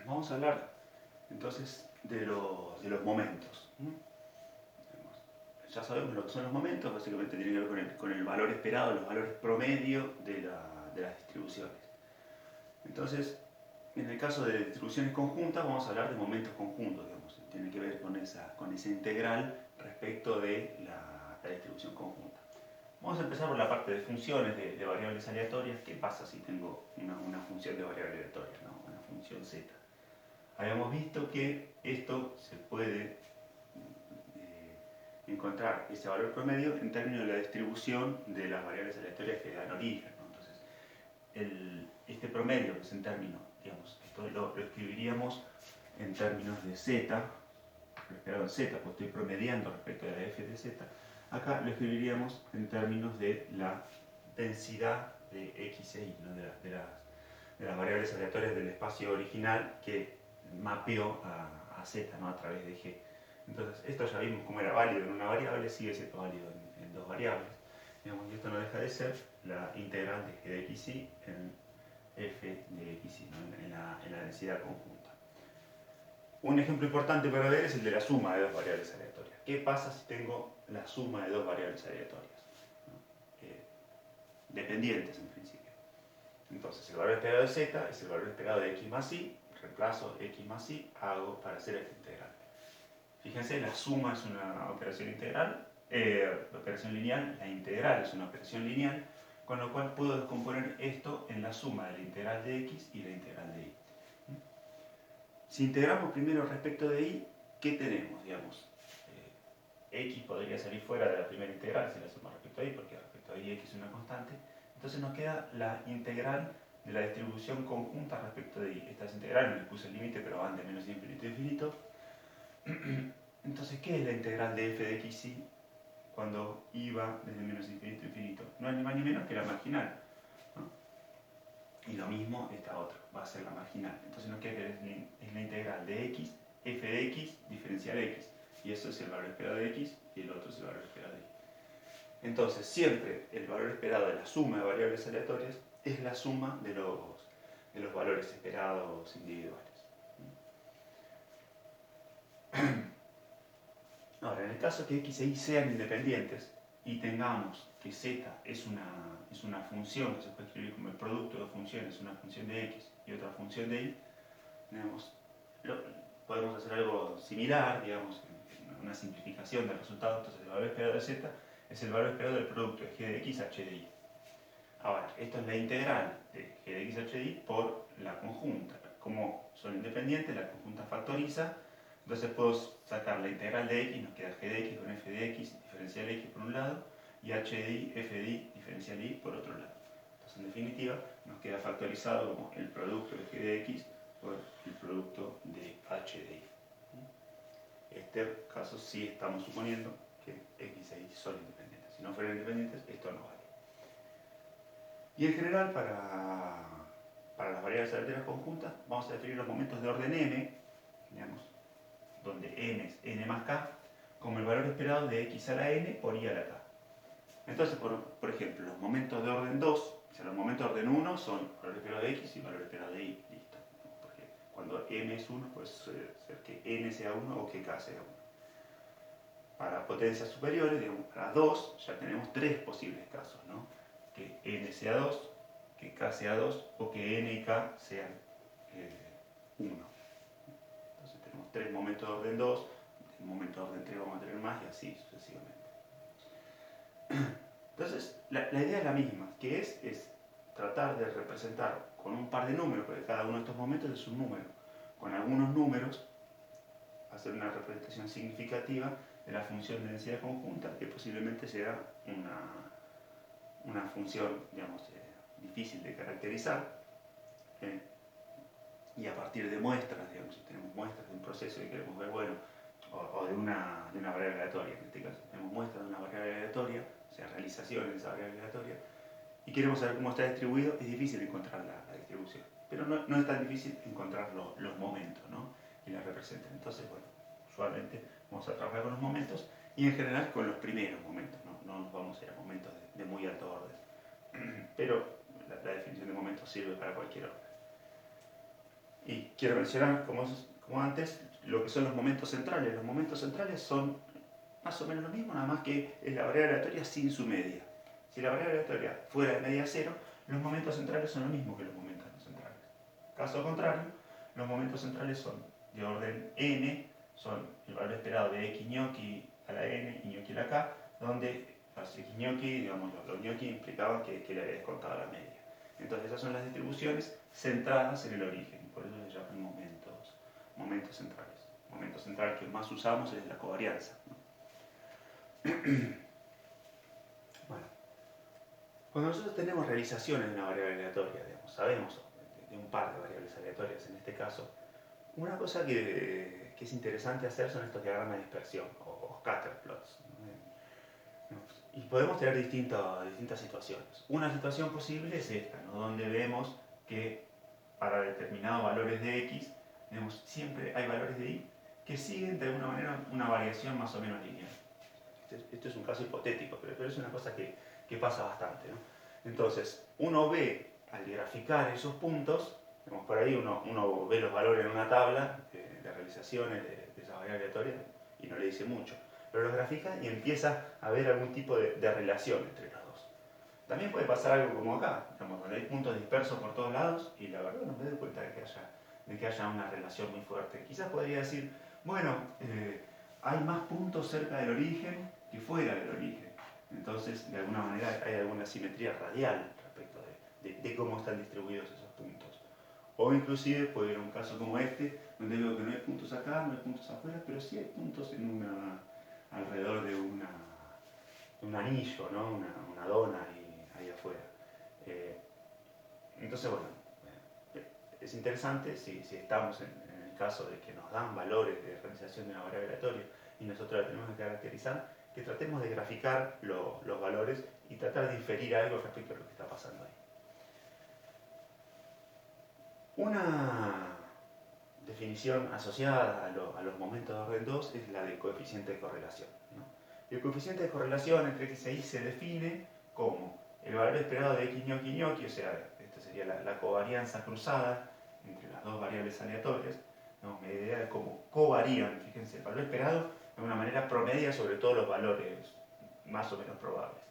Vamos a hablar entonces de los momentos. Ya sabemos lo que son los momentos, básicamente tiene que ver con el valor esperado, los valores promedio de las distribuciones. Entonces, en el caso de distribuciones conjuntas, vamos a hablar de momentos conjuntos, digamos. Tiene que ver con esa integral respecto de la distribución conjunta. Vamos a empezar por la parte de funciones de variables aleatorias. ¿Qué pasa si tengo una función de variable aleatoria, ¿no? Una función z? Habíamos visto que esto se puede encontrar ese valor promedio en términos de la distribución de las variables aleatorias que dan origen, ¿no? Entonces, este promedio, que es en términos, digamos, esto lo escribiríamos en términos de z, lo esperado en z, pues estoy promediando respecto de la f de z. Acá lo escribiríamos en términos de la densidad de x e y, ¿no? de las variables aleatorias del espacio original que mapeó a z, ¿no? A través de g. Entonces, esto ya vimos cómo era válido en una variable, sigue siendo válido en dos variables. Digamos, y esto no deja de ser la integral de g de xy en f de xy, ¿no? en la densidad conjunta. Un ejemplo importante para ver es el de la suma de dos variables aleatorias. ¿Qué pasa si tengo la suma de dos variables aleatorias? ¿No? Dependientes en principio. Entonces, el valor esperado de z es el valor esperado de x más y, reemplazo x más y, hago para hacer esta integral. Fíjense, la suma es una operación integral, operación lineal, la integral es una operación lineal, con lo cual puedo descomponer esto en la suma de la integral de x y la integral de y. Si integramos primero respecto de y, ¿qué tenemos? Digamos, x podría salir fuera de la primera integral si la suma respecto a y, porque respecto a y x es una constante. Entonces nos queda la integral de la distribución conjunta respecto de y. Estas integrales les puse el límite, pero van de menos infinito a infinito. Entonces, ¿qué es la integral de f de xy cuando y va desde menos infinito a infinito? No es ni más ni menos que la marginal, ¿no? Y lo mismo esta otra, va a ser la marginal. Entonces nos queda que es la integral de x, f de x, diferencial x. Y eso es el valor esperado de x y el otro es el valor esperado de y. Entonces, siempre el valor esperado de la suma de variables aleatorias es la suma de los valores esperados individuales. Ahora, en el caso que x e y sean independientes y tengamos que z es una función que se puede escribir como el producto de dos funciones, una función de x y otra función de y, digamos, podemos hacer algo similar, digamos, una simplificación del resultado. Entonces, el valor esperado de z es el valor esperado del producto de g de x h de y. Ahora, esto es la integral de g de x h de y por la conjunta. Como son independientes, la conjunta factoriza. Entonces puedo sacar la integral de x, nos queda g de x con f de x, diferencial x por un lado, y h de y, f de y, diferencial y por otro lado. Entonces, en definitiva, nos queda factorizado como el producto de g de x por el producto de h de y. En este caso sí estamos suponiendo que x e y son independientes. Si no fueran independientes, esto no vale. Y en general, para las variables aleatorias conjuntas, vamos a definir los momentos de orden m, digamos, donde n es n más k, como el valor esperado de x a la n por y a la k. Entonces, por ejemplo, los momentos de orden 2, o sea, los momentos de orden 1 son valor esperado de x y valor esperado de y, listo. Porque cuando m es 1, puede ser que n sea 1 o que k sea 1. Para potencias superiores, digamos, para 2, ya tenemos tres posibles casos, ¿no? Que n sea 2, que k sea 2 o que n y k sean 1. Entonces tenemos tres momentos de orden 2, en momento de orden 3 vamos a tener más y así sucesivamente. Entonces, la idea es la misma, que es tratar de representar con un par de números, porque cada uno de estos momentos es un número, con algunos números, hacer una representación significativa de la función de densidad conjunta, que posiblemente sea una función, digamos, difícil de caracterizar, y a partir de muestras, digamos, si tenemos muestras de un proceso y queremos ver, bueno, o de una variable aleatoria, en este caso, tenemos muestras de una variable aleatoria, o sea, realizaciones de esa variable aleatoria, y queremos saber cómo está distribuido, es difícil encontrar la distribución, pero no es tan difícil encontrar los momentos, ¿no? Y la representan. Entonces, bueno, usualmente vamos a trabajar con los momentos y en general con los primeros momentos, no nos vamos a ir a momentos de muy alto orden, pero la definición de momentos sirve para cualquier orden. Y quiero mencionar, como antes, lo que son los momentos centrales. Los momentos centrales son más o menos lo mismo, nada más que es la variable aleatoria sin su media. Si la variable aleatoria fuera de media cero, los momentos centrales son lo mismo que los momentos no centrales. Caso contrario, los momentos centrales son de orden n, son el valor esperado de x gnocchi a la n y gnocchi a la k, donde los x gnocchi, digamos, los gnocchi implicaban que le había descontado la media. Entonces esas son las distribuciones centradas en el origen, por eso se llaman momentos centrales. El momento central que más usamos es la covarianza, ¿no? Bueno, cuando nosotros tenemos realizaciones de una variable aleatoria, digamos, sabemos de un par de variables aleatorias en este caso, una cosa que es interesante hacer son estos diagramas de dispersión o scatter plots, ¿no? Y podemos tener distintas situaciones. Una situación posible es esta, ¿no? Donde vemos que para determinados valores de x, vemos, siempre hay valores de y que siguen de alguna manera una variación más o menos lineal. Esto es un caso hipotético, pero es una cosa que pasa bastante, ¿no? Entonces, uno ve al graficar esos puntos, digamos, por ahí uno ve los valores en una tabla de realizaciones de esa variable aleatoria y no le dice mucho, pero los grafica y empieza a ver algún tipo de relación entre los dos. También puede pasar algo como acá, digamos, donde hay puntos dispersos por todos lados y la verdad no me doy cuenta de que haya una relación muy fuerte. Quizás podría decir, bueno, hay más puntos cerca del origen que fuera del origen. Entonces, de alguna manera hay alguna simetría radial respecto de cómo están distribuidos esos puntos. O inclusive puede haber un caso como este, donde veo que no hay puntos acá, no hay puntos afuera, pero sí hay puntos alrededor de un anillo, ¿no? Una dona ahí afuera. Entonces, bueno, es interesante si estamos en el caso de que nos dan valores de realización de una variable aleatoria y nosotros la tenemos que caracterizar, que tratemos de graficar los valores y tratar de inferir algo respecto a lo que está pasando ahí. Una definición asociada a los momentos de orden 2 es la del coeficiente de correlación, ¿no? El coeficiente de correlación entre x e y se define como el valor esperado de x gnocchi gnocchi, o sea, esta sería la covarianza cruzada entre las dos variables aleatorias, ¿no? La idea de cómo covarían, fíjense, el valor esperado de una manera promedia sobre todos los valores más o menos probables.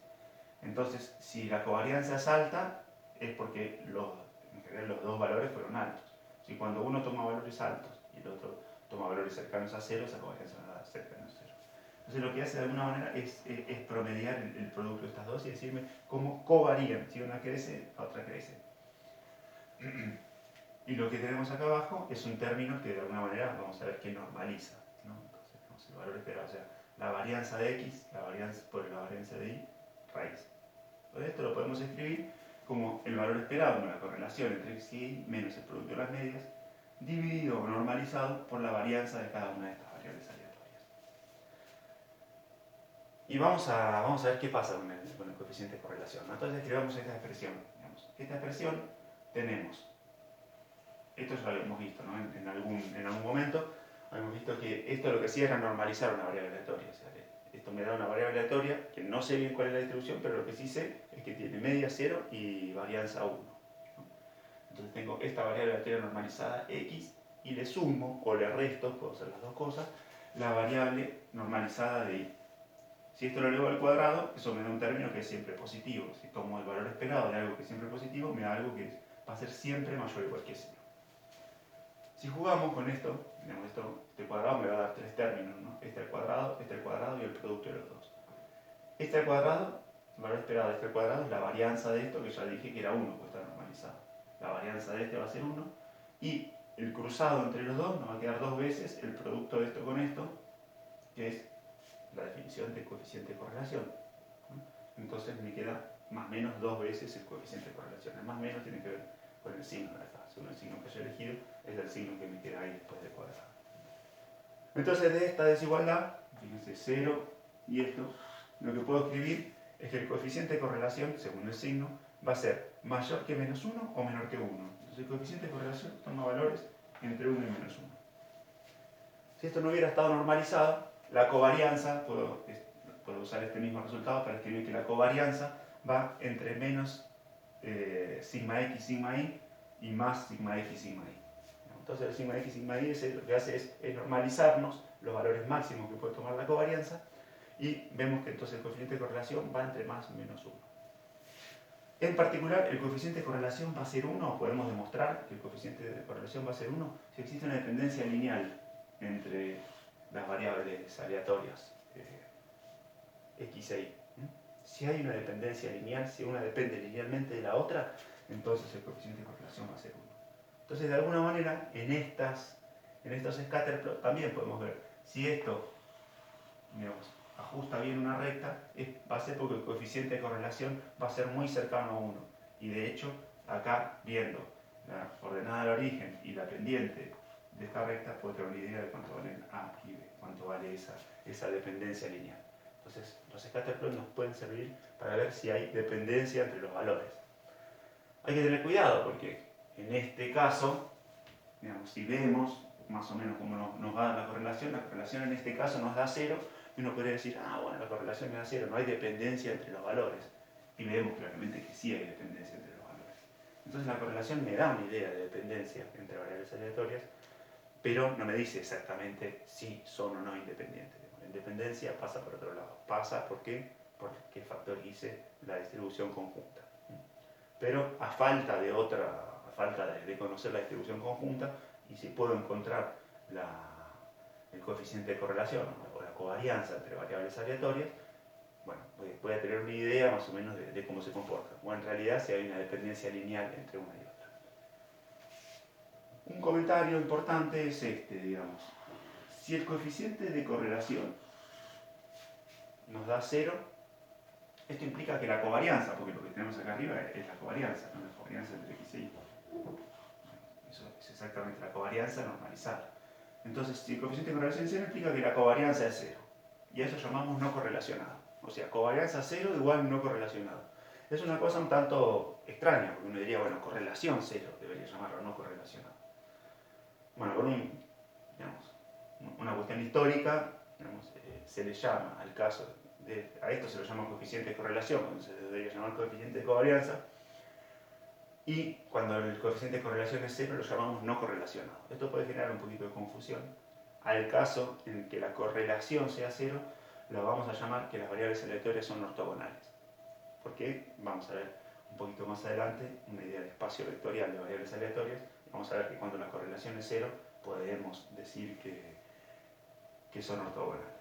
Entonces, si la covarianza es alta, es porque en general los dos valores fueron altos. Si cuando uno toma valores altos y el otro toma valores cercanos a cero, esa covarianza va a dar cercana a cero. Entonces lo que hace de alguna manera es promediar el producto de estas dos y decirme cómo covarían. Si una crece, la otra crece. Y lo que tenemos acá abajo es un término que de alguna manera vamos a ver que normaliza, ¿no? Entonces tenemos el valor esperado, o sea, la varianza de x, la varianza por la varianza de y, raíz. Entonces esto lo podemos escribir como el valor esperado, la correlación entre x y y menos el producto de las medias, dividido o normalizado por la varianza de cada una de estas variables aleatorias. Y vamos a ver qué pasa con el coeficiente de correlación, ¿no? Entonces escribamos esta expresión. Digamos. Esta expresión tenemos, esto ya lo habíamos visto, ¿no? en algún momento, habíamos visto que esto lo que hacía era normalizar una variable aleatoria. O sea, esto me da una variable aleatoria, que no sé bien cuál es la distribución, pero lo que sí sé es que tiene media 0 y varianza 1. ¿No? Entonces tengo esta variable aleatoria normalizada x y le sumo o le resto, puedo hacer las dos cosas, la variable normalizada de y. Si esto lo elevo al cuadrado, eso me da un término que es siempre positivo. Si tomo el valor esperado de algo que es siempre positivo, me da algo que va a ser siempre mayor o igual que 0. Si jugamos con esto, digamos, este cuadrado me va a dar tres términos, ¿no? Este al cuadrado y el producto de los dos. Este al cuadrado, el valor esperado de este al cuadrado es la varianza de esto, que ya dije que era 1, pues está normalizado. La varianza de este va a ser 1, y el cruzado entre los dos nos va a quedar dos veces el producto de esto con esto, que es la definición del coeficiente de correlación, ¿no? Entonces me queda más o menos dos veces el coeficiente de correlación. El más o menos tiene que ver con el signo de acá. Según el signo que haya elegido, es el signo que me queda ahí después del cuadrado. Entonces de esta desigualdad, fíjense, 0 y esto, lo que puedo escribir es que el coeficiente de correlación, según el signo, va a ser mayor que menos 1 o menor que 1. Entonces el coeficiente de correlación toma valores entre 1 y menos 1. Si esto no hubiera estado normalizado, la covarianza, puedo usar este mismo resultado para escribir que la covarianza va entre menos sigma x, sigma y más sigma x, sigma y. Entonces el sigma X, sigma Y lo que hace es normalizarnos los valores máximos que puede tomar la covarianza y vemos que entonces el coeficiente de correlación va entre más y menos 1. En particular, el coeficiente de correlación va a ser 1, podemos demostrar que el coeficiente de correlación va a ser 1 si existe una dependencia lineal entre las variables aleatorias X e Y. Si hay una dependencia lineal, si una depende linealmente de la otra, entonces el coeficiente de correlación va a ser 1. Entonces, de alguna manera, en estos scatterplots también podemos ver si esto, digamos, ajusta bien una recta, va a ser porque el coeficiente de correlación va a ser muy cercano a 1. Y de hecho, acá, viendo la ordenada del origen y la pendiente de esta recta, puedo tener una idea de cuánto valen A y B, cuánto vale esa dependencia lineal. Entonces, los scatterplots nos pueden servir para ver si hay dependencia entre los valores. Hay que tener cuidado porque en este caso, digamos, si vemos más o menos cómo nos va la correlación en este caso nos da 0, y uno podría decir, bueno, la correlación me da 0, no hay dependencia entre los valores. Y vemos claramente que sí hay dependencia entre los valores. Entonces la correlación me da una idea de dependencia entre variables aleatorias, pero no me dice exactamente si son o no independientes. La independencia pasa por otro lado. Pasa porque factorice la distribución conjunta. Pero a falta de conocer la distribución conjunta, y si puedo encontrar el coeficiente de correlación o la covarianza entre variables aleatorias, bueno, voy a tener una idea más o menos de cómo se comporta. O en realidad si hay una dependencia lineal entre una y otra. Un comentario importante es este, digamos. Si el coeficiente de correlación nos da 0, esto implica que la covarianza, porque lo que tenemos acá arriba es la covarianza, ¿no? La covarianza entre X e Y. Eso es exactamente la covarianza normalizada. Entonces, si el coeficiente de correlación es 0, implica que la covarianza es 0. Y a eso llamamos no correlacionado. O sea, covarianza 0 igual no correlacionado. Es una cosa un tanto extraña, porque uno diría, bueno, correlación 0, debería llamarlo no correlacionado. Bueno, por una cuestión histórica, digamos, se le llama al caso, a esto se lo llama coeficiente de correlación, cuando se debería llamar coeficiente de covarianza, y cuando el coeficiente de correlación es 0 lo llamamos no correlacionado. Esto puede generar un poquito de confusión. Al caso en que la correlación sea 0, lo vamos a llamar que las variables aleatorias son ortogonales. Porque vamos a ver un poquito más adelante una idea de espacio vectorial de variables aleatorias. Vamos a ver que cuando la correlación es 0 podemos decir que son ortogonales.